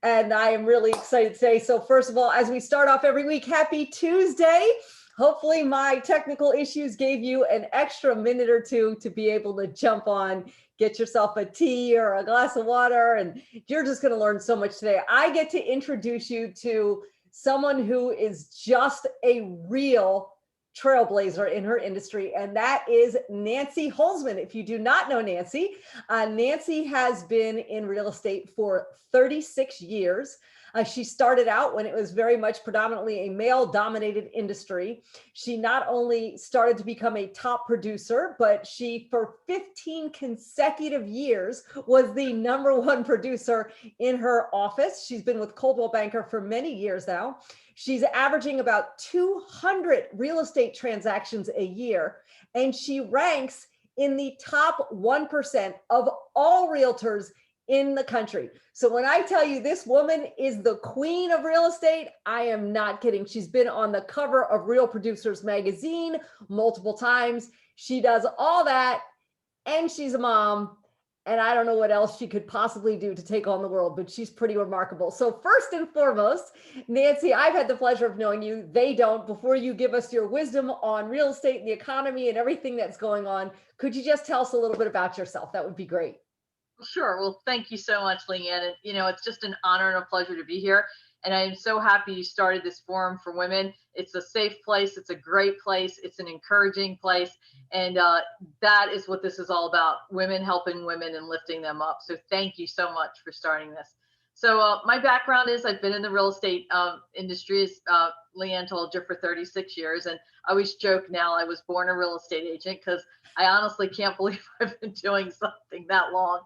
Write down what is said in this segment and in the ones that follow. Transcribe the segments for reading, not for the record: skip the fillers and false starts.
and I am really excited today. So first of all, as we start off every week, happy Tuesday. Hopefully my technical issues gave you an extra minute or two to be able to jump on, get yourself a tea or a glass of water, and you're just going to learn so much today. I get to introduce you to someone who is just a real trailblazer in her industry, and that is Nancy Hulsman. If you do not know Nancy, Nancy has been in real estate for 36 years. She started out when it was very much predominantly a male-dominated industry. She not only started to become a top producer, but she, for 15 consecutive years, was the #1 producer in her office. She's been with Coldwell Banker for many years now. She's averaging about 200 real estate transactions a year, and she ranks in the top 1% of all realtors in the country. So when I tell you this woman is the queen of real estate, I am not kidding. She's been on the cover of Real Producers magazine multiple times. She does all that, and she's a mom, and I don't know what else she could possibly do to take on the world, but she's pretty remarkable. So first and foremost, Nancy, I've had the pleasure of knowing you. They don't. Before you give us your wisdom on real estate and the economy and everything that's going on, could you just tell us a little bit about yourself? That would be great. Sure. Well, thank you so much, Leanne. And, it's just an honor and a pleasure to be here. And I am so happy you started this forum for women. It's a safe place. It's a great place. It's an encouraging place. And that is what this is all about, women helping women and lifting them up. So thank you so much for starting this. So my background is I've been in the real estate industry, as Leanne told you, for 36 years. And I always joke now I was born a real estate agent because I honestly can't believe I've been doing something that long.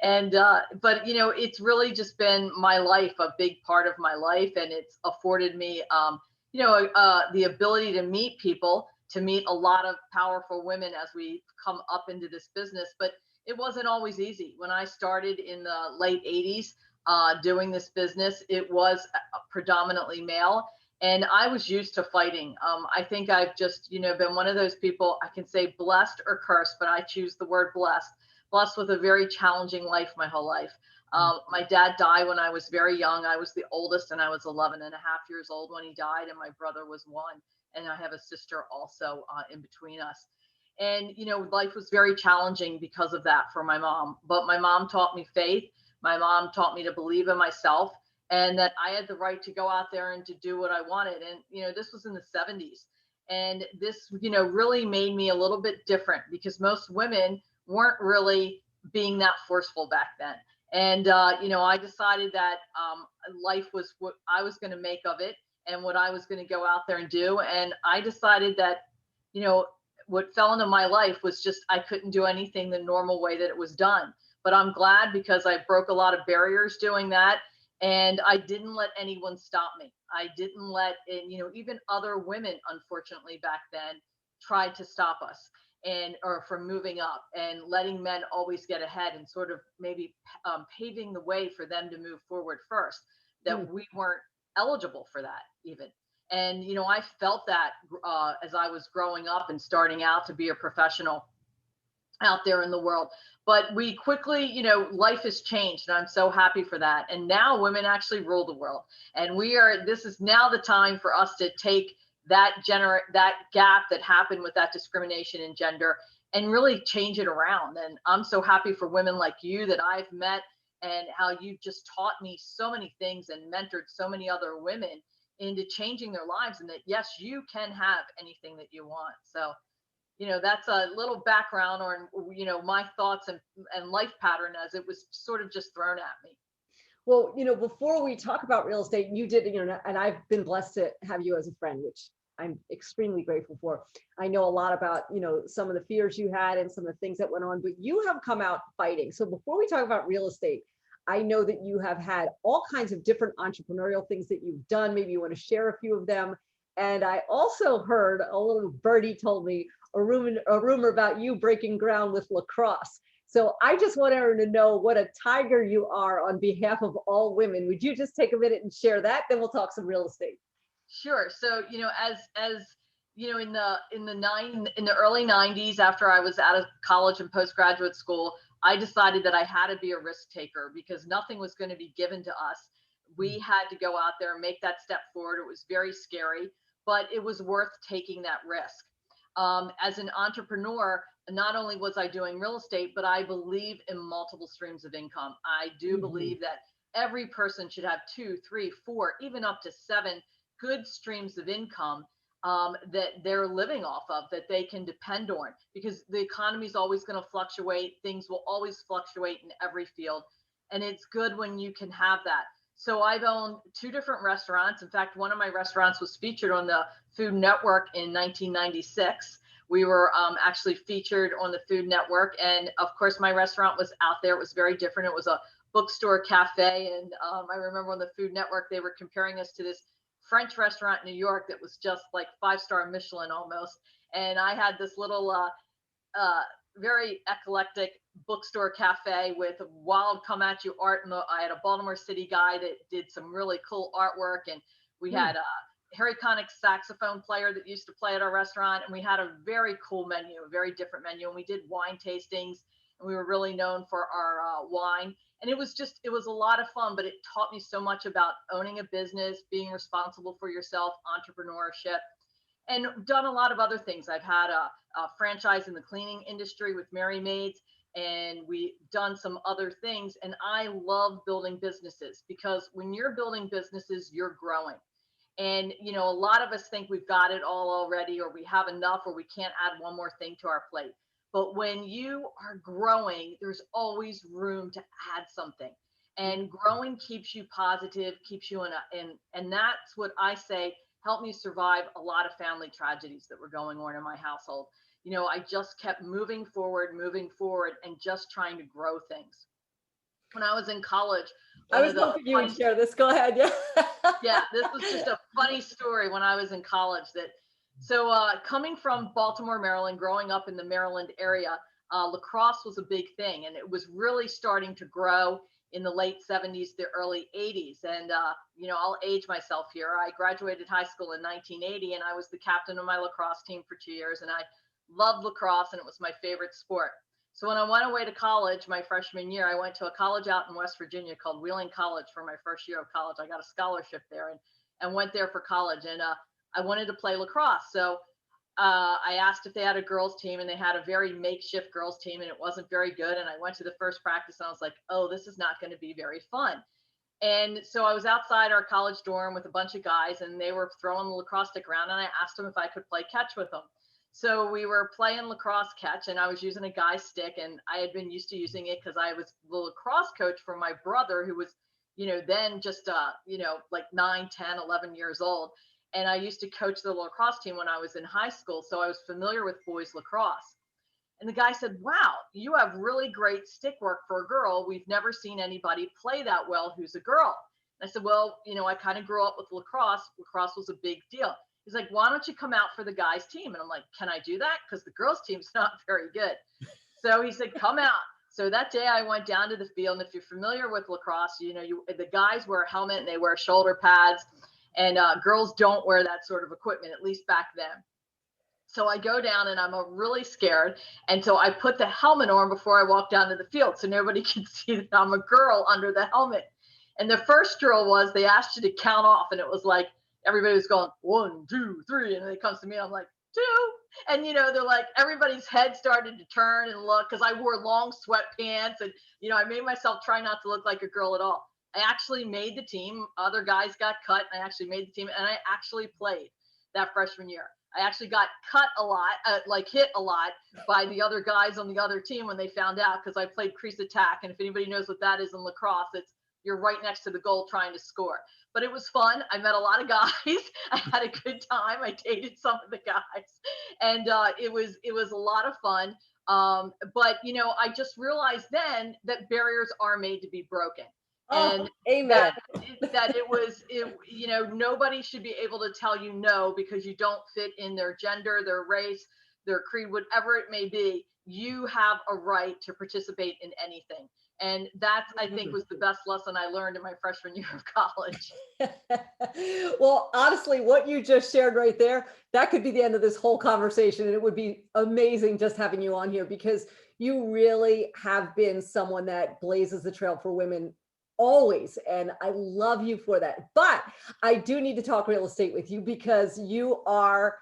And but it's really just been my life, a big part of my life, and it's afforded me the ability to meet people, to meet a lot of powerful women as we come up into this business. But it wasn't always easy. When I started in the late 80s doing this business, it was predominantly male. And I was used to fighting. I think I've just, been one of those people, I can say blessed or cursed, but I choose the word blessed. Blessed with a very challenging life my whole life. My dad died when I was very young. I was the oldest, and I was 11 and a half years old when he died, and my brother was 1. And I have a sister also in between us. And, life was very challenging because of that for my mom. But my mom taught me faith. My mom taught me to believe in myself, and that I had the right to go out there and to do what I wanted. And, this was in the 70s. And this, really made me a little bit different because most women weren't really being that forceful back then. And, I decided that life was what I was going to make of it and what I was going to go out there and do. And I decided that, what fell into my life was just, I couldn't do anything the normal way that it was done. But I'm glad because I broke a lot of barriers doing that. And I didn't let anyone stop me. I didn't let it, even other women, unfortunately, back then tried to stop us or from moving up and letting men always get ahead and sort of maybe paving the way for them to move forward first, that we weren't eligible for that even. And, I felt that as I was growing up and starting out to be a professional out there in the world. But we quickly, life has changed, and I'm so happy for that. And now women actually rule the world. And this is now the time for us to take that gap that happened with that discrimination in gender and really change it around. And I'm so happy for women like you that I've met, and how you just taught me so many things and mentored so many other women into changing their lives, and that, yes, you can have anything that you want. So, that's a little background on, my thoughts and life pattern as it was sort of just thrown at me. Well, before we talk about real estate, you did, and I've been blessed to have you as a friend, which I'm extremely grateful for. I know a lot about, some of the fears you had and some of the things that went on, but you have come out fighting. So before we talk about real estate, I know that you have had all kinds of different entrepreneurial things that you've done. Maybe you want to share a few of them. And I also heard a little birdie told me a rumor about you breaking ground with Lacrosse. So I just want everyone to know what a tiger you are on behalf of all women. Would you just take a minute and share that? Then we'll talk some real estate. Sure. So, as in the early 90s, after I was out of college and postgraduate school, I decided that I had to be a risk taker because nothing was going to be given to us. We had to go out there and make that step forward. It was very scary, but it was worth taking that risk. As an entrepreneur, not only was I doing real estate, but I believe in multiple streams of income. I do believe that every person should have 2, 3, 4, even up to 7 good streams of income that they're living off of, that they can depend on, because the economy is always going to fluctuate. Things will always fluctuate in every field. And it's good when you can have that. So I've owned 2 different restaurants. In fact, one of my restaurants was featured on the Food Network in 1996. We were actually featured on the Food Network. And of course, my restaurant was out there. It was very different. It was a bookstore cafe. And I remember on the Food Network, they were comparing us to this French restaurant in New York that was just like 5-star Michelin almost. And I had this little very eclectic bookstore cafe with wild come at you art. And I had a Baltimore City guy that did some really cool artwork. And we had a Harry Connick saxophone player that used to play at our restaurant. And we had a very cool menu, a very different menu. And we did wine tastings, and we were really known for our wine. And it was a lot of fun, but it taught me so much about owning a business, being responsible for yourself, entrepreneurship, and done a lot of other things. I've had a franchise in the cleaning industry with Mary Maids, and we've done some other things. And I love building businesses, because when you're building businesses, you're growing. And, you know, a lot of us think we've got it all already, or we have enough, or we can't add one more thing to our plate. But when you are growing, there's always room to add something. And growing keeps you positive, keeps you and that's what I say helped me survive a lot of family tragedies that were going on in my household. You know, I just kept moving forward, and just trying to grow things. When I was in college, I was hoping you would share this. Go ahead. Yeah. Yeah, this was just a funny story when I was in college. So coming from Baltimore, Maryland, growing up in the Maryland area, lacrosse was a big thing, and it was really starting to grow in the late 70s, the early 80s. And, you know, I'll age myself here. I graduated high school in 1980, and I was the captain of my lacrosse team for 2 years, and I loved lacrosse, and it was my favorite sport. So when I went away to college, my freshman year, I went to a college out in West Virginia called Wheeling College for my first year of college. I got a scholarship there and went there for college. And I wanted to play lacrosse. So I asked if they had a girls team, and they had a very makeshift girls team, and it wasn't very good. And I went to the first practice, and I was like, oh, this is not going to be very fun. And so I was outside our college dorm with a bunch of guys, and they were throwing the lacrosse stick around, and I asked them if I could play catch with them. So we were playing lacrosse catch, and I was using a guy's stick, and I had been used to using it because I was the lacrosse coach for my brother, who was, you know, then just, you know, like 9, 10, 11 years old. And I used to coach the lacrosse team when I was in high school. So I was familiar with boys lacrosse. And the guy said, wow, you have really great stick work for a girl. We've never seen anybody play that well who's a girl. And I said, well, you know, I kind of grew up with lacrosse. Lacrosse was a big deal. He's like, why don't you come out for the guys' team? And I'm like, can I do that? Because the girls' team's not very good. So he said, come out. So that day I went down to the field. And if you're familiar with lacrosse, you know, the guys wear a helmet and they wear shoulder pads. And girls don't wear that sort of equipment, at least back then. So I go down, and I'm really scared. And so I put the helmet on before I walk down to the field, so nobody can see that I'm a girl under the helmet. And the first drill was they asked you to count off, and it was like everybody was going 1, 2, 3, and then it comes to me, I'm like 2, and you know, they're like, everybody's head started to turn and look, because I wore long sweatpants, and you know, I made myself try not to look like a girl at all. I actually made the team. Other guys got cut. I actually made the team, and I actually played that freshman year. I actually got cut a lot, like hit a lot by the other guys on the other team when they found out, because I played crease attack. And if anybody knows what that is in lacrosse, it's you're right next to the goal trying to score. But it was fun. I met a lot of guys. I had a good time. I dated some of the guys, and it was a lot of fun. But you know, I just realized then that barriers are made to be broken. And amen. that you know, nobody should be able to tell you no because you don't fit in their gender, their race, their creed, whatever it may be. You have a right to participate in anything. And that, I think, was the best lesson I learned in my freshman year of college. Well, honestly, what you just shared right there, that could be the end of this whole conversation. And it would be amazing just having you on here, because you really have been someone that blazes the trail for women always. And I love you for that. But I do need to talk real estate with you because you are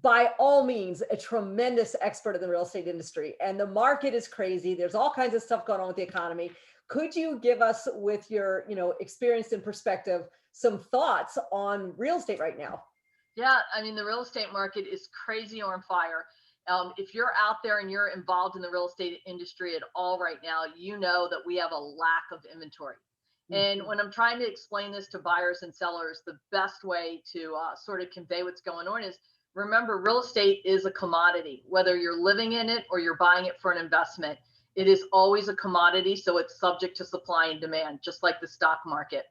by all means a tremendous expert in the real estate industry, and the market is crazy. There's all kinds of stuff going on with the economy. Could you give us, with your experience and perspective, some thoughts on real estate right now? Yeah, I mean, the real estate market is crazy on fire. If you're out there and you're involved in the real estate industry at all right now, you know that we have a lack of inventory. And Mhm. when I'm trying to explain this to buyers and sellers, the best way to sort of convey what's going on is, remember, real estate is a commodity. Whether you're living in it or you're buying it for an investment, it is always a commodity. So it's subject to supply and demand, just like the stock market.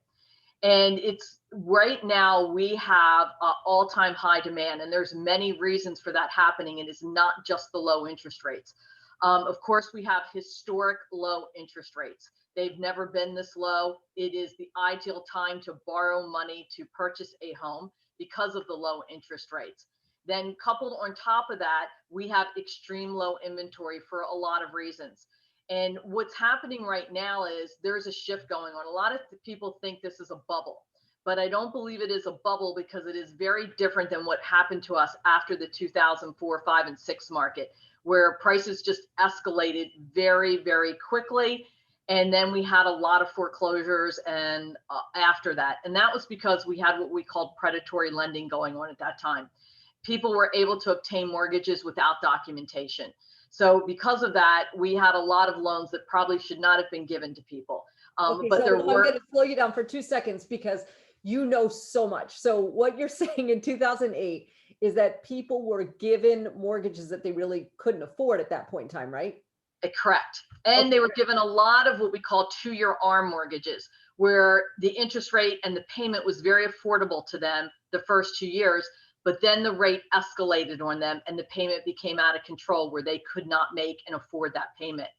And it's right now we have all-time high demand, and there's many reasons for that happening. It is not just the low interest rates. Of course, we have historic low interest rates. They've never been this low. It is the ideal time to borrow money to purchase a home because of the low interest rates. Then coupled on top of that, we have extreme low inventory for a lot of reasons. And what's happening right now is there's a shift going on. A lot of people think this is a bubble, but I don't believe it is a bubble, because it is very different than what happened to us after the 2004, 5, and 6 market, where prices just escalated very, very quickly. And then we had a lot of foreclosures and after that. And that was because we had what we called predatory lending going on at that time. People were able to obtain mortgages without documentation. So because of that, we had a lot of loans that probably should not have been given to people. Okay, But so there I'm were, going to slow you down for 2 seconds because you know so much. So what you're saying in 2008 is that people were given mortgages that they really couldn't afford at that point in time, right? correct. And Okay. they were given a lot of what we call 2-year ARM mortgages, where the interest rate and the payment was very affordable to them the first 2 years, but then the rate escalated on them and the payment became out of control, where they could not make and afford that payment.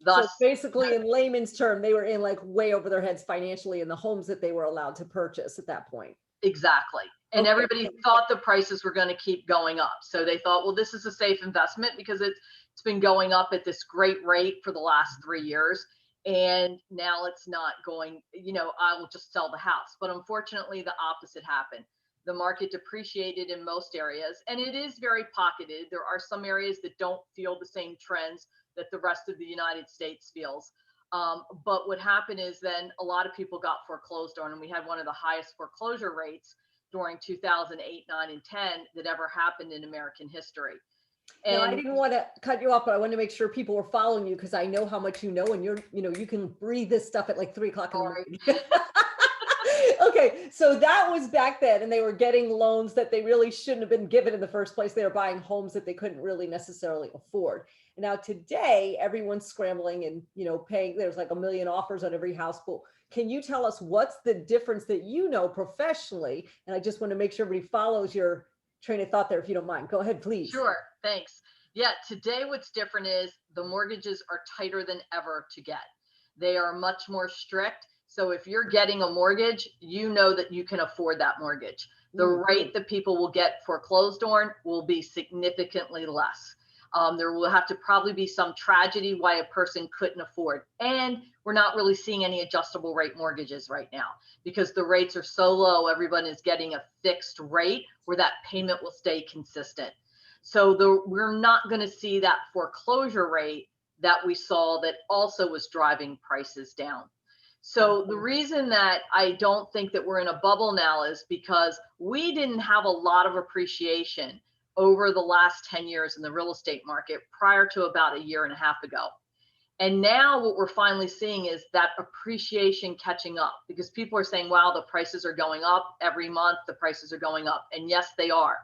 So Thus, basically, in layman's term, they were in like way over their heads financially in the homes that they were allowed to purchase at that point. exactly. And Okay. everybody thought the prices were going to keep going up. So they thought, well, this is a safe investment because it's been going up at this great rate for the last 3 years. And now it's not going, I will just sell the house. But unfortunately, the opposite happened. The market depreciated in most areas, and it is very pocketed. There are some areas that don't feel the same trends that the rest of the United States feels. But what happened is then a lot of people got foreclosed on, and we had one of the highest foreclosure rates during 2008, 9, and 10 that ever happened in American history. Now, I And didn't want to cut you off, but I wanted to make sure people were following you because I know how much you know, and you can breathe this stuff at like 3 o'clock in the sorry, morning. Okay, so that was back then, and they were getting loans that they really shouldn't have been given in the first place. They were buying homes that they couldn't really necessarily afford. And now today, everyone's scrambling and paying. There's like a million offers on every house. But can you tell us what's the difference that you know professionally? And I just want to make sure everybody follows your train of thought there, if you don't mind. Go ahead, please. sure, thanks. Yeah, today what's different is the mortgages are tighter than ever to get. They are much more strict. So if you're getting a mortgage, you know that you can afford that mortgage. The rate that people will get foreclosed on will be significantly less. There will have to probably be some tragedy why a person couldn't afford. And we're not really seeing any adjustable rate mortgages right now because the rates are so low. Everyone is getting a fixed rate where that payment will stay consistent. So we're not going to see that foreclosure rate that we saw that also was driving prices down. So the reason that I don't think that we're in a bubble now is because we didn't have a lot of appreciation over the last 10 years in the real estate market prior to about a year and a half ago. And now what we're finally seeing is that appreciation catching up, because people are saying, wow, the prices are going up every month. The prices are going up. And yes, they are.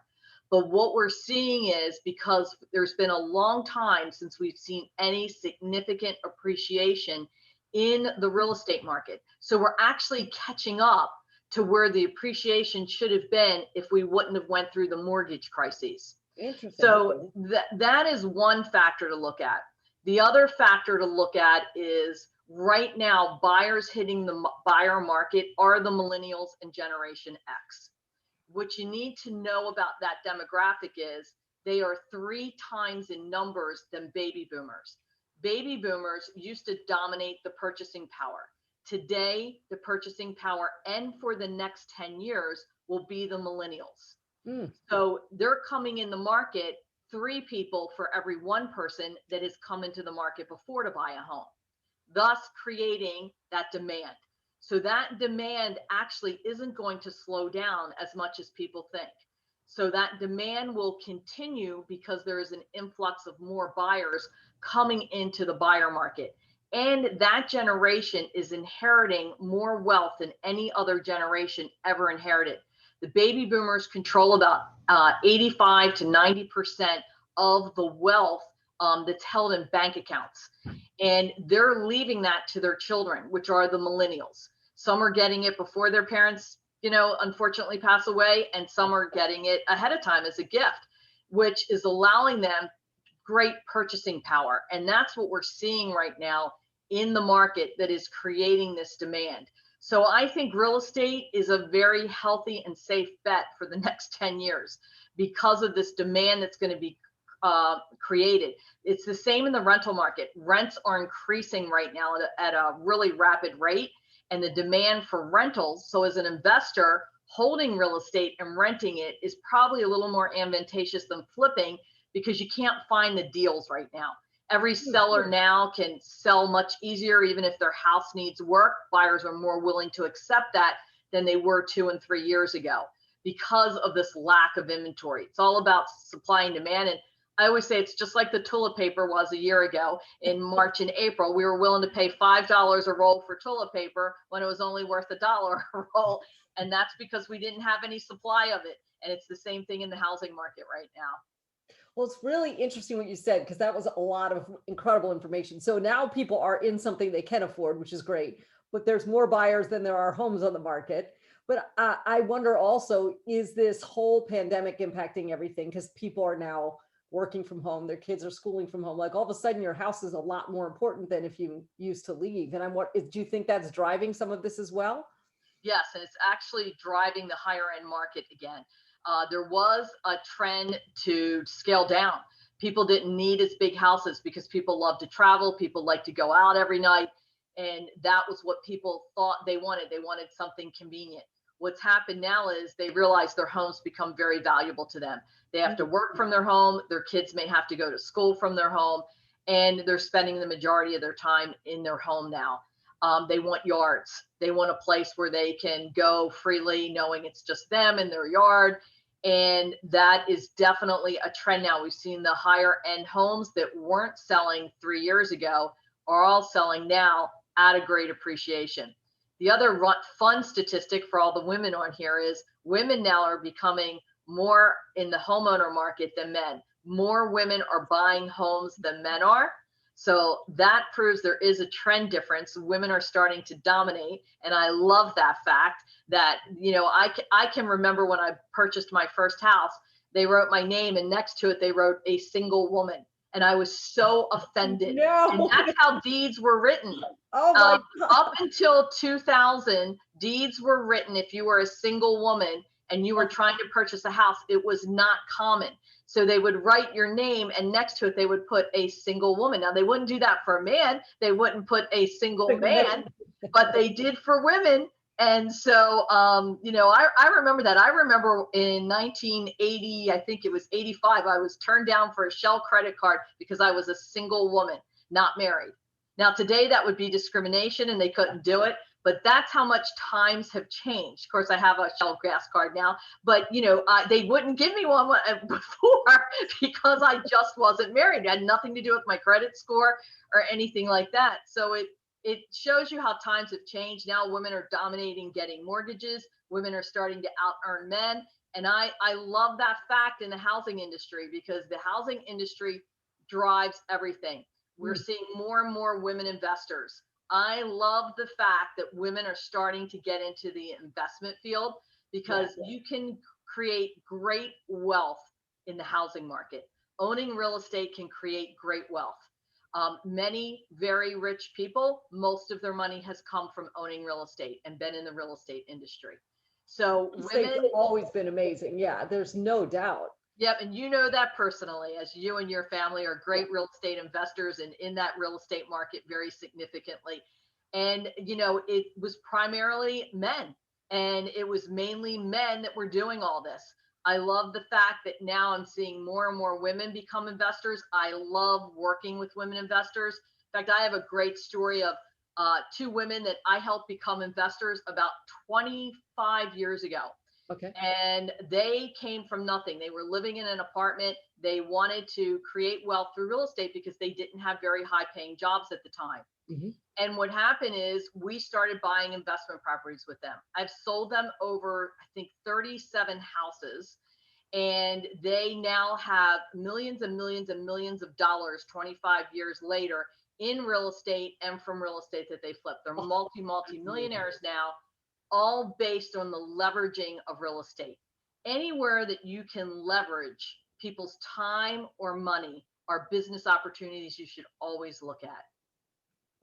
But what we're seeing is, because there's been a long time since we've seen any significant appreciation in the real estate market. So we're actually catching up to where the appreciation should have been if we wouldn't have went through the mortgage crises. Interesting. So that is one factor to look at. The other factor to look at is right now, buyers hitting the buyer market are the millennials and Generation X. What you need to know about that demographic is they are 3 times in numbers than baby boomers. Baby boomers used to dominate the purchasing power. today, the purchasing power and for the next 10 years will be the millennials. So they're coming in the market, 3 people for every 1 person that has come into the market before to buy a home, thus creating that demand. So that demand actually isn't going to slow down as much as people think. So that demand will continue because there is an influx of more buyers coming into the buyer market. And that generation is inheriting more wealth than any other generation ever inherited. The baby boomers control about 85 to 90% of the wealth that's held in bank accounts. And they're leaving that to their children, which are the millennials. Some are getting it before their parents, unfortunately pass away, and some are getting it ahead of time as a gift, which is allowing them great purchasing power. And that's what we're seeing right now in the market that is creating this demand. So I think real estate is a very healthy and safe bet for the next 10 years because of this demand that's going to be created. It's the same in the rental market. Rents are increasing right now at a really rapid rate, and the demand for rentals. So as an investor, holding real estate and renting it is probably a little more advantageous than flipping because you can't find the deals right now. Every seller now can sell much easier, even if their house needs work. Buyers are more willing to accept that than they were 2 and 3 years ago because of this lack of inventory. It's all about supply and demand. And I always say it's just like the toilet paper was a year ago in March and April. We were willing to pay $5 a roll for toilet paper when it was only worth $1 a roll. And that's because we didn't have any supply of it. And it's the same thing in the housing market right now. Well, it's really interesting what you said, because that was a lot of incredible information. So now people are in something they can afford, which is great, but there's more buyers than there are homes on the market. But I wonder also, is this whole pandemic impacting everything? Because people are now working from home, their kids are schooling from home. Like all of a sudden your house is a lot more important than if you used to leave. And do you think that's driving some of this as well? Yes, and it's actually driving the higher end market again. There was a trend to scale down. People didn't need as big houses because people love to travel. People like to go out every night. And that was what people thought they wanted. They wanted something convenient. What's happened now is they realize their homes become very valuable to them. They have to work from their home. Their kids may have to go to school from their home, and they're spending the majority of their time in their home now. They want yards. They want a place where they can go freely, knowing it's just them in their yard. And that is definitely a trend now. We've seen the higher end homes that weren't selling 3 years ago are all selling now at a great appreciation. The other fun statistic for all the women on here is women now are becoming more in the homeowner market than men. More women are buying homes than men are. So that proves there is a trend difference. Women are starting to dominate. And I love that fact that, I can remember when I purchased my first house, they wrote my name and next to it, they wrote a single woman. And I was so offended. No. And that's how deeds were written. Oh my God. Up until 2000, deeds were written if you were a single woman and you were trying to purchase a house. It was not common. So they would write your name and next to it, they would put a single woman. Now, they wouldn't do that for a man. They wouldn't put a single man, but they did for women. And so, I remember that. I remember in 1980, I think it was 85, I was turned down for a Shell credit card because I was a single woman, not married. Now, today that would be discrimination and they couldn't do it. But that's how much times have changed. Of course, I have a Shell gas card now, but they wouldn't give me one before because I just wasn't married. It had nothing to do with my credit score or anything like that. So it shows you how times have changed. Now women are dominating getting mortgages. Women are starting to out earn men. And I love that fact in the housing industry because the housing industry drives everything. We're seeing more and more women investors. I love the fact that women are starting to get into the investment field because you can create great wealth in the housing market. Owning real estate can create great wealth. Many very rich people, most of their money has come from owning real estate and been in the real estate industry. So women have always been amazing. Yeah, there's no doubt. Yep. And you know that personally, as you and your family are great real estate investors and in that real estate market very significantly. And, it was primarily men, and it was mainly men that were doing all this. I love the fact that now I'm seeing more and more women become investors. I love working with women investors. In fact, I have a great story of two women that I helped become investors about 25 years ago. Okay. And they came from nothing. They were living in an apartment. They wanted to create wealth through real estate because they didn't have very high paying jobs at the time. Mm-hmm. And what happened is we started buying investment properties with them. I've sold them over, I think, 37 houses. And they now have millions and millions and millions of dollars 25 years later in real estate and from real estate that they flipped. They're multi-millionaires now, all based on the leveraging of real estate. Anywhere that you can leverage people's time or money are business opportunities you should always look at.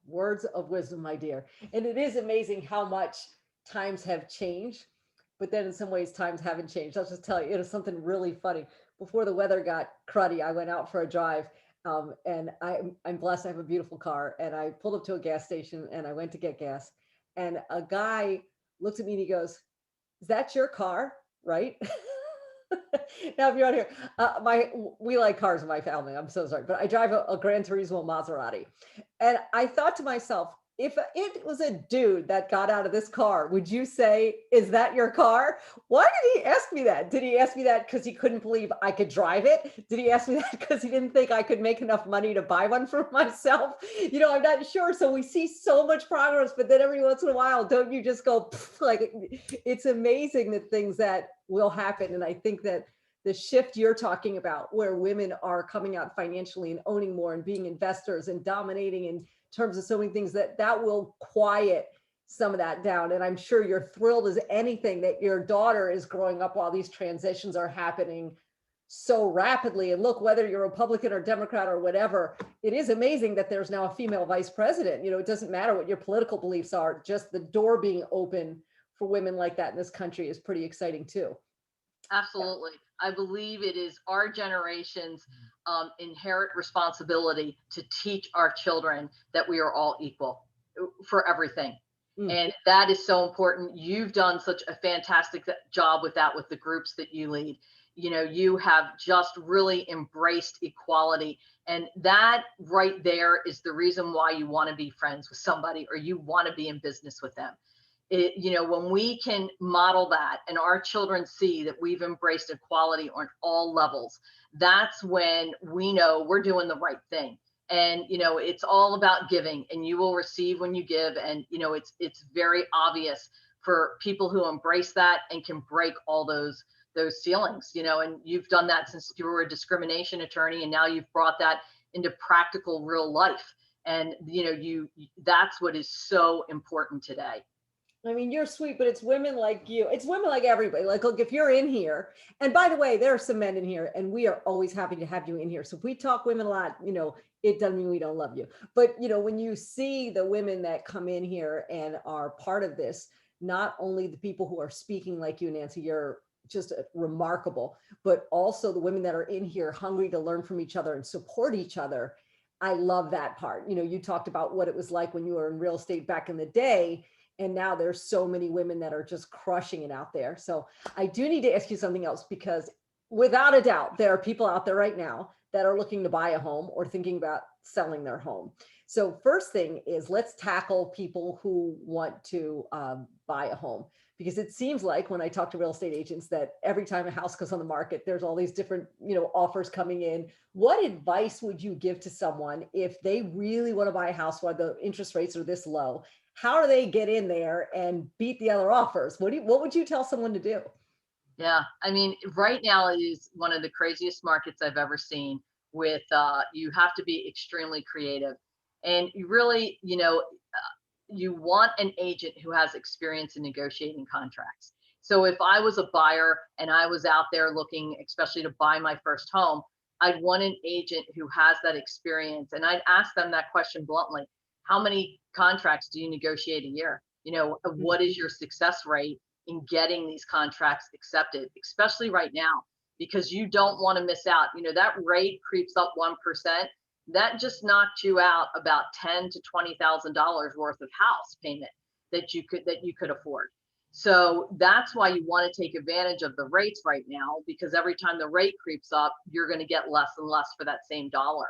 Words of wisdom, my dear. And it is amazing how much times have changed, but then in some ways times haven't changed. I'll just tell you, it was something really funny. Before the weather got cruddy, I went out for a drive, and I'm blessed. I have a beautiful car, and I pulled up to a gas station and I went to get gas, and a guy looked at me and he goes, "Is that your car?" Right? Now, if you're on here, we like cars in my family. I'm so sorry, but I drive a Gran Turismo Maserati, and I thought to myself, if it was a dude that got out of this car, would you say, "Is that your car?" Why did he ask me that? Did he ask me that because he couldn't believe I could drive it? Did he ask me that because he didn't think I could make enough money to buy one for myself? I'm not sure. So we see so much progress, but then every once in a while, don't you just go, like, it's amazing the things that will happen. And I think that the shift you're talking about, where women are coming out financially and owning more and being investors and dominating in terms of so many things, that will quiet some of that down. And I'm sure you're thrilled as anything that your daughter is growing up while these transitions are happening so rapidly. And look, whether you're Republican or Democrat or whatever, it is amazing that there's now a female vice president. It doesn't matter what your political beliefs are, just the door being open for women like that in this country is pretty exciting too. Absolutely. I believe it is our generation's inherent responsibility to teach our children that we are all equal for everything. And that is so important. You've done such a fantastic job with that, with the groups that you lead. You have just really embraced equality. And that right there is the reason why you want to be friends with somebody or you want to be in business with them. When we can model that and our children see that we've embraced equality on all levels, that's when we know we're doing the right thing. And, it's all about giving, and you will receive when you give. And, it's very obvious for people who embrace that and can break all those ceilings, and you've done that since you were a discrimination attorney, and now you've brought that into practical real life. And, that's what is so important today. I mean, you're sweet, but it's women like you. It's women like everybody. Like, look, if you're in here, and by the way, there are some men in here, and we are always happy to have you in here. So if we talk women a lot, it doesn't mean we don't love you. But, when you see the women that come in here and are part of this, not only the people who are speaking like you, Nancy, you're just remarkable, but also the women that are in here hungry to learn from each other and support each other. I love that part. You talked about what it was like when you were in real estate back in the day. And now there's so many women that are just crushing it out there. So I do need to ask you something else, because without a doubt, there are people out there right now that are looking to buy a home or thinking about selling their home. So first thing is, let's tackle people who want to buy a home, because it seems like when I talk to real estate agents that every time a house goes on the market, there's all these different, offers coming in. What advice would you give to someone if they really want to buy a house while the interest rates are this low? How do they get in there and beat the other offers? What would you tell someone to do? Yeah, I mean, right now it is one of the craziest markets I've ever seen. With you have to be extremely creative, and you really, you want an agent who has experience in negotiating contracts. So if I was a buyer and I was out there looking, especially to buy my first home, I'd want an agent who has that experience, and I'd ask them that question bluntly. How many contracts do you negotiate a year? What is your success rate in getting these contracts accepted, especially right now, because you don't want to miss out. That rate creeps up 1%. that just knocked you out about $10,000 to $20,000 worth of house payment that you could afford. So that's why you want to take advantage of the rates right now, because every time the rate creeps up, you're going to get less and less for that same dollar.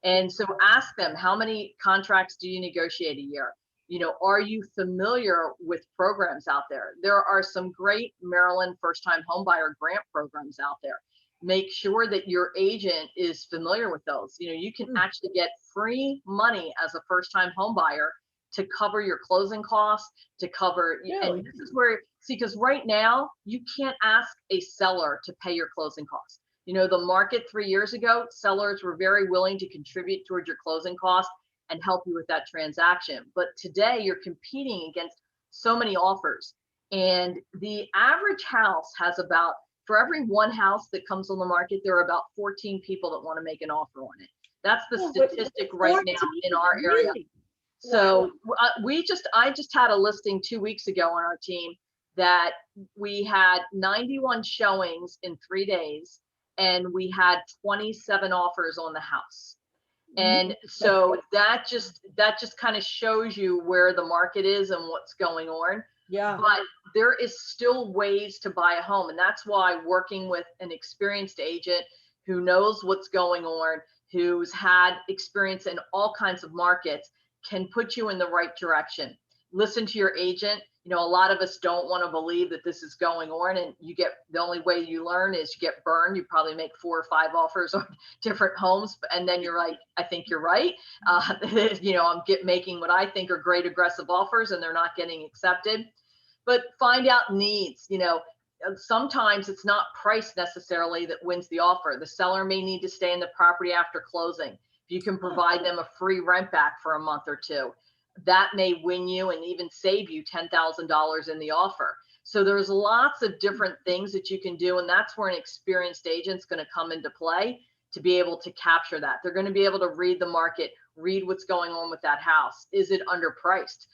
And so ask them, how many contracts do you negotiate a year? You know, are you familiar with programs out there? There are some great Maryland first-time homebuyer grant programs out there. Make sure that your agent is familiar with those. You know, you can actually get free money as a first-time homebuyer to cover your closing costs, to cover, and this is where, see, because right now you can't ask a seller to pay your closing costs. You know, the market 3 years ago, sellers were very willing to contribute towards your closing costs and help you with that transaction. But today you're competing against so many offers. And the average house has about, for every one house that comes on the market, there are about 14 people that want to make an offer on it. That's the statistic right now in our area. So I just had a listing 2 weeks ago on our team that we had 91 showings in 3 days, and we had 27 offers on the house. And so that just kind of shows you where the market is and what's going on. Yeah. But there is still ways to buy a home. And that's why working with an experienced agent who knows what's going on, who's had experience in all kinds of markets, can put you in the right direction. Listen to your agent. You know, a lot of us don't want to believe that this is going on, and the only way you learn is you get burned. You probably make 4 or 5 offers on different homes, and then you're like, I think you're right. You know, I'm making what I think are great aggressive offers, and they're not getting accepted. But find out needs. You know, sometimes it's not price necessarily that wins the offer. The seller may need to stay in the property after closing. If you can provide them a free rent back for a month or two, that may win you and even save you $10,000 in the offer. So there's lots of different things that you can do. And that's where an experienced agent's going to come into play to be able to capture that. They're going to be able to read the market, read what's going on with that house. Is it underpriced?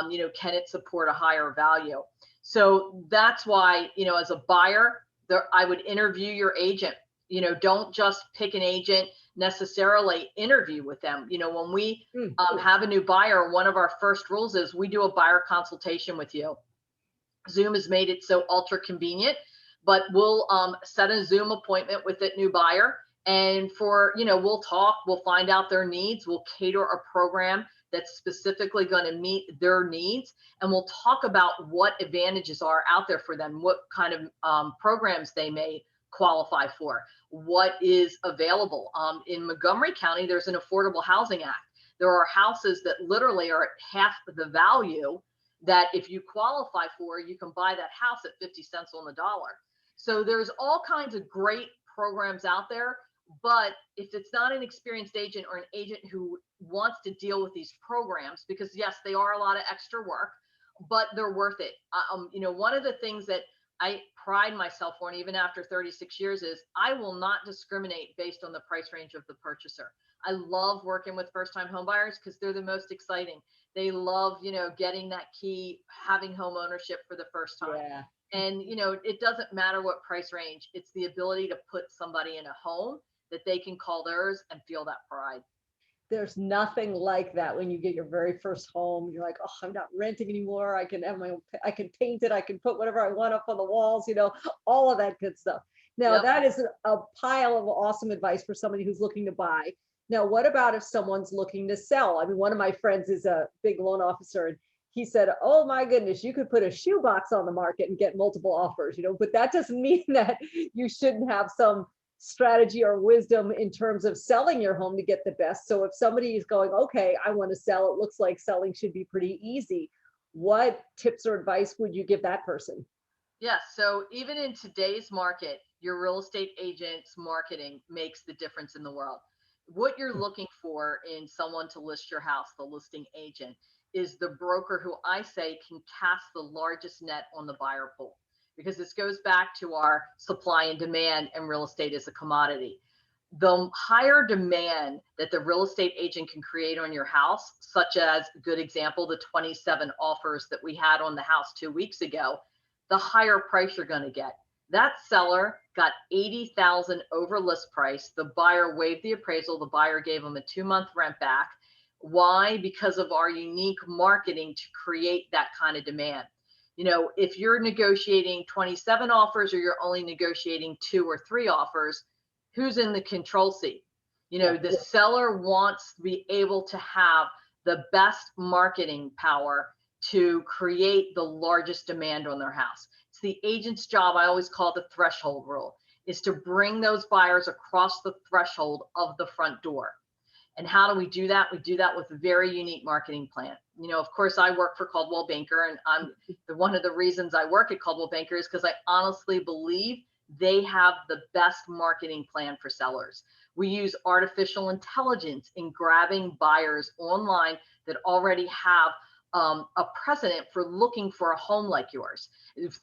You know, can it support a higher value? So that's why, you know, as a buyer, I would interview your agent. You know, don't just pick an agent necessarily, interview with them. You know, when we have a new buyer, one of our first rules is we do a buyer consultation with you. Zoom has made it so ultra convenient, but we'll set a Zoom appointment with that new buyer. And you know, we'll talk, we'll find out their needs, we'll cater a program that's specifically going to meet their needs. And we'll talk about what advantages are out there for them, what kind of programs they may qualify for, what is available. In Montgomery County, there's an Affordable Housing Act. There are houses that literally are at half the value that if you qualify for, you can buy that house at 50 cents on the dollar. So there's all kinds of great programs out there. But if it's not an experienced agent or an agent who wants to deal with these programs, because yes, they are a lot of extra work, but they're worth it. You know, one of the things that I pride myself on, even after 36 years, is I will not discriminate based on the price range of the purchaser. I love working with first-time homebuyers because they're the most exciting. They love, you know, getting that key, having home ownership for the first time. Yeah. And, you know, it doesn't matter what price range. It's the ability to put somebody in a home that they can call theirs and feel that pride. There's nothing like that when you get your very first home. You're like, oh, I'm not renting anymore. I can have my own, I can paint it. I can put whatever I want up on the walls, you know, all of that good stuff. Now, that is a pile of awesome advice for somebody who's looking to buy. Now, what about if someone's looking to sell? I mean, one of my friends is a big loan officer, and he said, oh my goodness, you could put a shoebox on the market and get multiple offers, you know, but that doesn't mean that you shouldn't have some strategy or wisdom in terms of selling your home to get the best. So if somebody is going, okay, I want to sell, it looks like selling should be pretty easy. What tips or advice would you give that person? Yes. So even in today's market, your real estate agent's marketing makes the difference in the world. What you're looking for in someone to list your house, the listing agent, is the broker who I say can cast the largest net on the buyer pool. Because this goes back to our supply and demand, and real estate is a commodity. The higher demand that the real estate agent can create on your house, such as, good example, the 27 offers that we had on the house 2 weeks ago, the higher price you're going to get. That seller got 80,000 over list price. The buyer waived the appraisal. The buyer gave them a 2-month rent back. Why? Because of our unique marketing to create that kind of demand. You know, if you're negotiating 27 offers or you're only negotiating 2 or 3 offers, who's in the control seat? You know, the seller wants to be able to have the best marketing power to create the largest demand on their house. It's the agent's job. I always call it the threshold rule, is to bring those buyers across the threshold of the front door. And how do we do that? We do that with a very unique marketing plan. You know, of course, I work for Coldwell Banker, and one of the reasons I work at Coldwell Banker is because I honestly believe they have the best marketing plan for sellers. We use artificial intelligence in grabbing buyers online that already have a precedent for looking for a home like yours.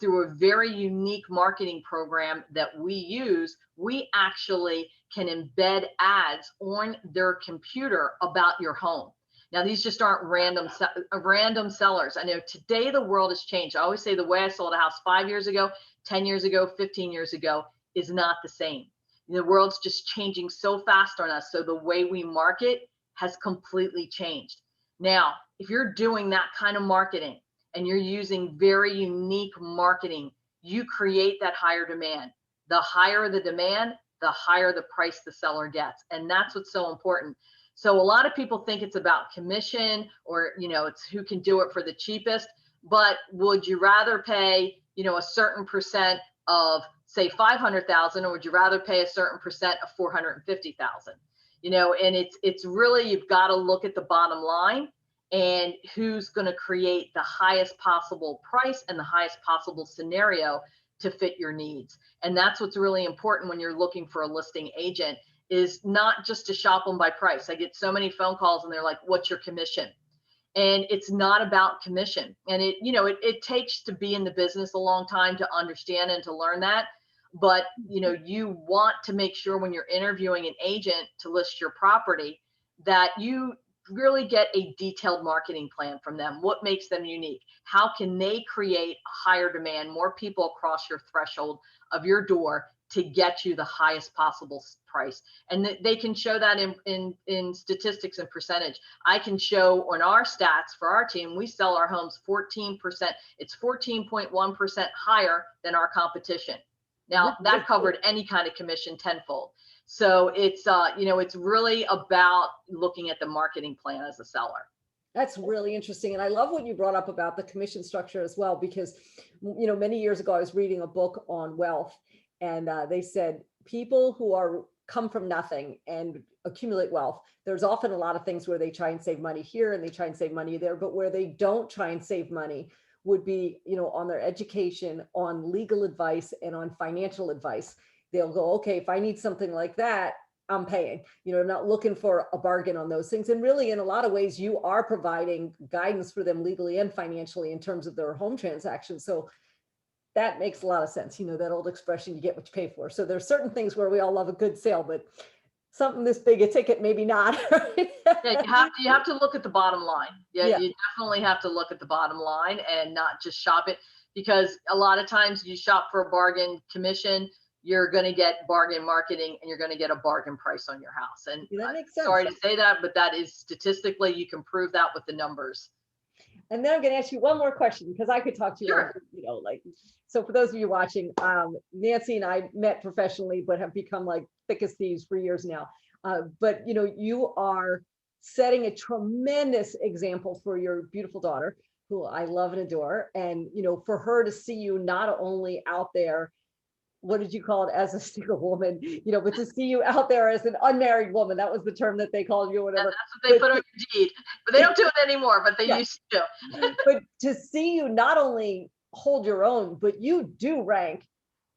Through a very unique marketing program that we use, we actually can embed ads on their computer about your home. Now, these just aren't random sellers. I know today the world has changed. I always say the way I sold a house 5 years ago, 10 years ago, 15 years ago is not the same. The world's just changing so fast on us. So the way we market has completely changed. Now, if you're doing that kind of marketing and you're using very unique marketing, you create that higher demand. The higher the demand, the higher the price the seller gets. And that's what's so important. So a lot of people think it's about commission, or, you know, it's who can do it for the cheapest. But would you rather pay, you know, a certain percent of, say, 500,000, or would you rather pay a certain percent of 450,000? You know, and it's really, you've got to look at the bottom line and who's going to create the highest possible price and the highest possible scenario to fit your needs. And that's what's really important when you're looking for a listing agent, is not just to shop them by price. I get so many phone calls and they're like, what's your commission? And it's not about commission. And it takes to be in the business a long time to understand and to learn that. But, you know, you want to make sure when you're interviewing an agent to list your property that you really get a detailed marketing plan from them. What makes them unique? How can they create a higher demand, more people across your threshold of your door to get you the highest possible price? And they can show that in statistics and percentage. I can show on our stats for our team, we sell our homes 14%. It's 14.1% higher than our competition. Now that covered any kind of commission tenfold. So it's, it's really about looking at the marketing plan as a seller. That's really interesting. And I love what you brought up about the commission structure as well, because, you know, many years ago, I was reading a book on wealth, and they said people who come from nothing and accumulate wealth, there's often a lot of things where they try and save money here and they try and save money there, but where they don't try and save money would be, you know, on their education, on legal advice, and on financial advice. They'll go, okay, if I need something like that, I'm paying, you know, not looking for a bargain on those things. And really, in a lot of ways, you are providing guidance for them legally and financially in terms of their home transactions. So that makes a lot of sense. You know, that old expression, you get what you pay for. So there's certain things where we all love a good sale, but something this big a ticket, maybe not. Yeah, you have to look at the bottom line. Yeah, you definitely have to look at the bottom line and not just shop it, because a lot of times you shop for a bargain commission, you're going to get bargain marketing and you're going to get a bargain price on your house. And that makes sense. Sorry to say that, but that is statistically, you can prove that with the numbers. And then I'm going to ask you one more question, because I could talk to you, Sure. you know, like, so for those of you watching, Nancy and I met professionally, but have become like thick as thieves for years now. But, you know, you are setting a tremendous example for your beautiful daughter, who I love and adore. And, you know, for her to see you not only out there, what did you call it, as a single woman, you know, but to see you out there as an unmarried woman, that was the term that they called you, whatever. Yeah, that's what they put on your deed, but they don't do it anymore, but they used to. But to see you not only hold your own, but you do rank,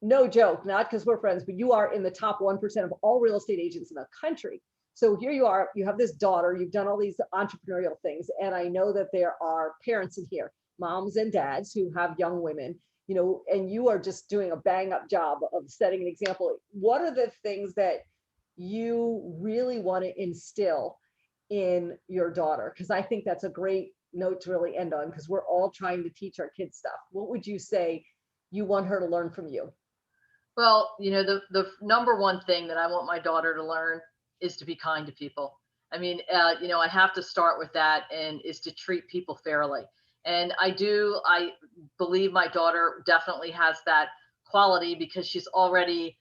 no joke, not because we're friends, but you are in the top 1% of all real estate agents in the country. So here you are, you have this daughter, you've done all these entrepreneurial things. And I know that there are parents in here, moms and dads, who have young women, you know, and you are just doing a bang up job of setting an example. What are the things that you really want to instill in your daughter? Because I think that's a great note to really end on, because we're all trying to teach our kids stuff. What would you say you want her to learn from you? Well, the number one thing that I want my daughter to learn is to be kind to people. I mean, I have to start with that, and is to treat people fairly. And I believe my daughter definitely has that quality because she's already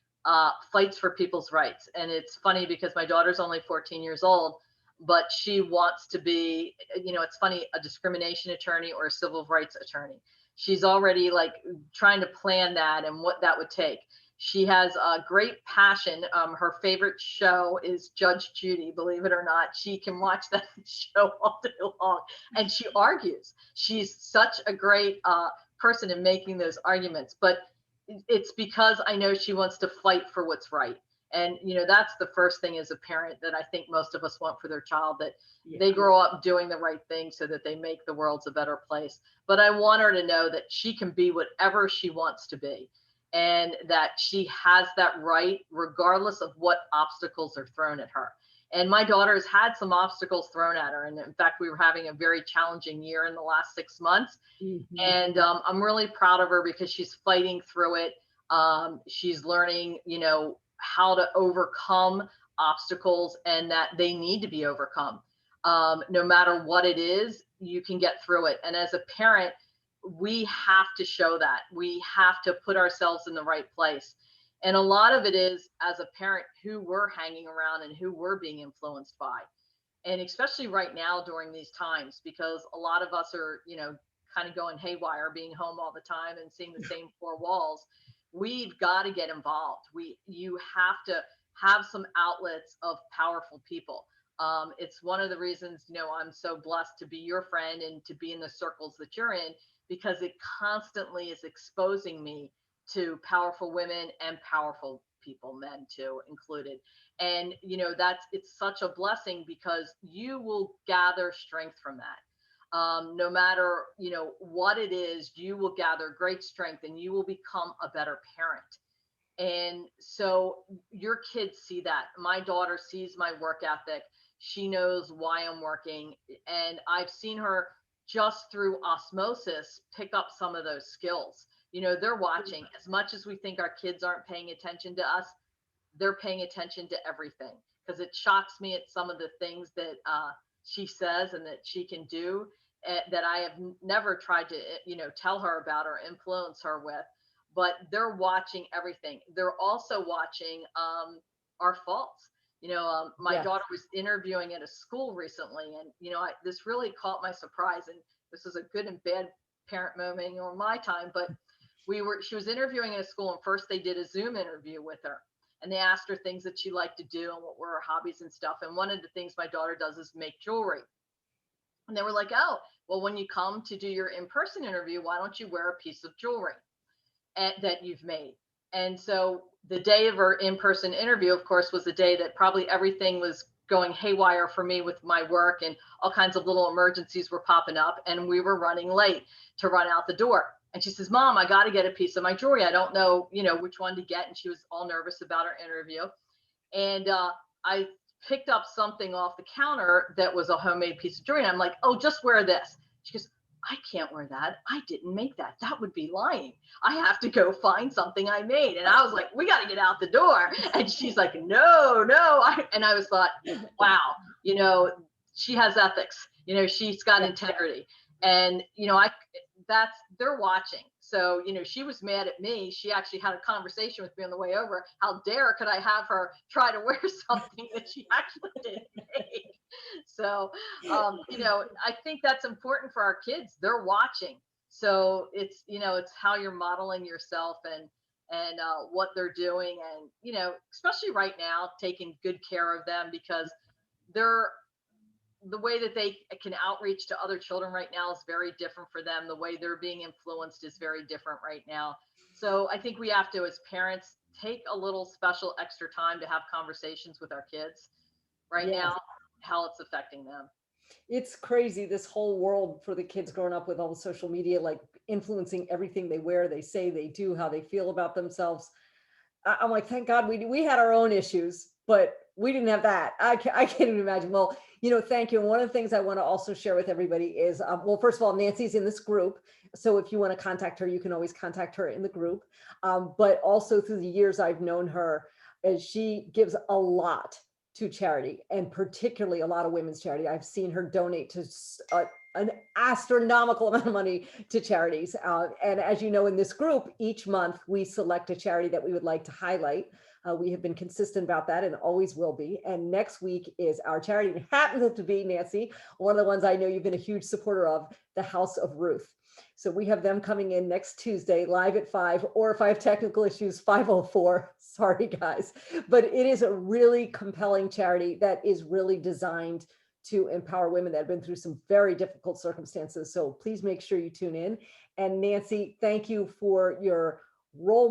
fights for people's rights. And it's funny because my daughter's only 14 years old, but she wants to be, it's funny, a discrimination attorney or a civil rights attorney. She's already like trying to plan that and what that would take. She has a great passion. Her favorite show is Judge Judy, believe it or not. She can watch that show all day long, and she argues. She's such a great person in making those arguments, but it's because I know she wants to fight for what's right. And, that's the first thing as a parent that I think most of us want for their child, that they grow up doing the right thing so that they make the world a better place. But I want her to know that she can be whatever she wants to be, and that she has that right regardless of what obstacles are thrown at her. And my daughter has had some obstacles thrown at her. And in fact, we were having a very challenging year in the last 6 months. Mm-hmm. And I'm really proud of her because she's fighting through it. She's learning, how to overcome obstacles, and that they need to be overcome. No matter what it is, you can get through it. And as a parent, we have to show that. We have to put ourselves in the right place. And a lot of it is, as a parent, who we're hanging around and who we're being influenced by. And especially right now during these times, because a lot of us are, kind of going haywire, being home all the time and seeing the same four walls. We've got to get involved. You have to have some outlets of powerful people. It's one of the reasons, I'm so blessed to be your friend and to be in the circles that you're in, because it constantly is exposing me to powerful women and powerful people, men too included. And, it's such a blessing because you will gather strength from that. No matter, what it is, you will gather great strength and you will become a better parent. And so your kids see that. My daughter sees my work ethic. She knows why I'm working. And I've seen her just through osmosis pick up some of those skills. They're watching. As much as we think our kids aren't paying attention to us, they're paying attention to everything, because it shocks me at some of the things that she says and that she can do, that I have never tried to, tell her about or influence her with. But they're watching everything. They're also watching our faults. My daughter was interviewing at a school recently, and this really caught my surprise. And this is a good and bad parent moment on my time, but she was interviewing at a school, and first they did a Zoom interview with her, and they asked her things that she liked to do and what were her hobbies and stuff. And one of the things my daughter does is make jewelry. And they were like, oh, well, when you come to do your in-person interview, why don't you wear a piece of jewelry that you've made? And so the day of her in-person interview, of course, was the day that probably everything was going haywire for me with my work, and all kinds of little emergencies were popping up, and we were running late to run out the door. And she says, Mom, I got to get a piece of my jewelry. I don't know, which one to get. And she was all nervous about her interview. And I picked up something off the counter that was a homemade piece of jewelry. And I'm like, oh, just wear this. She goes, I can't wear that. I didn't make that. That would be lying. I have to go find something I made. And I was like, we got to get out the door. And she's like, no. And I was thought, wow, she has ethics. She's got integrity. And, they're watching. So, she was mad at me. She actually had a conversation with me on the way over. How dare could I have her try to wear something that she actually didn't make? So, I think that's important for our kids. They're watching. So it's, it's how you're modeling yourself and what they're doing. And, especially right now, taking good care of them, because the way that they can outreach to other children right now is very different for them. The way they're being influenced is very different right now. So I think we have to, as parents, take a little special extra time to have conversations with our kids right now, how it's affecting them. It's crazy, this whole world for the kids growing up with all the social media, like influencing everything they wear, they say, they do, how they feel about themselves. I'm like, thank God we had our own issues, but we didn't have that. I can't even imagine. Well, thank you. And one of the things I want to also share with everybody is, well, first of all, Nancy's in this group. So if you want to contact her, you can always contact her in the group. But also through the years I've known her, as she gives a lot to charity, and particularly a lot of women's charity. I've seen her donate to an astronomical amount of money to charities. And as you know, in this group, each month we select a charity that we would like to highlight. We have been consistent about that and always will be. And next week is our charity. It happens to be, Nancy, one of the ones I know you've been a huge supporter of, the House of Ruth. So we have them coming in next Tuesday, live at 5, or if I have technical issues, 5:04. Sorry, guys. But it is a really compelling charity that is really designed to empower women that have been through some very difficult circumstances. So please make sure you tune in. And Nancy, thank you for your the role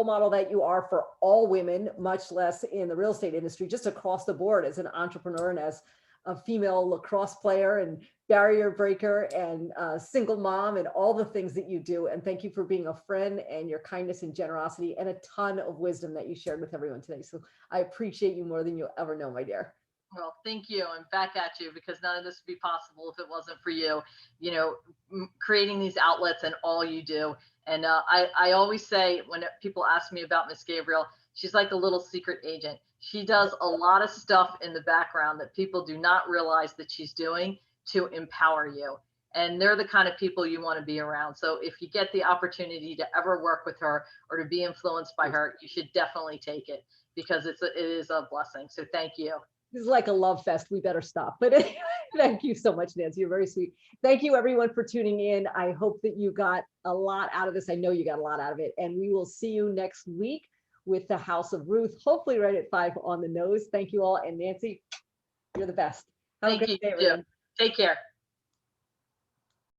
model that you are for all women, much less in the real estate industry, just across the board as an entrepreneur and as a female lacrosse player and barrier breaker and single mom and all the things that you do. And thank you for being a friend and your kindness and generosity and a ton of wisdom that you shared with everyone today. So I appreciate you more than you'll ever know, my dear. Well, thank you. And back at you, because none of this would be possible if it wasn't for you, creating these outlets and all you do. And I always say when people ask me about Miss Gabriel, she's like a little secret agent. She does a lot of stuff in the background that people do not realize that she's doing to empower you. And they're the kind of people you want to be around. So if you get the opportunity to ever work with her or to be influenced by her, you should definitely take it, because it is a blessing. So thank you. This is like a love fest. We better stop. But thank you so much, Nancy. You're very sweet. Thank you, everyone, for tuning in. I hope that you got a lot out of this. I know you got a lot out of it. And we will see you next week with the House of Ruth, hopefully right at 5 on the nose. Thank you all. And Nancy, you're the best. Thank you. Take care.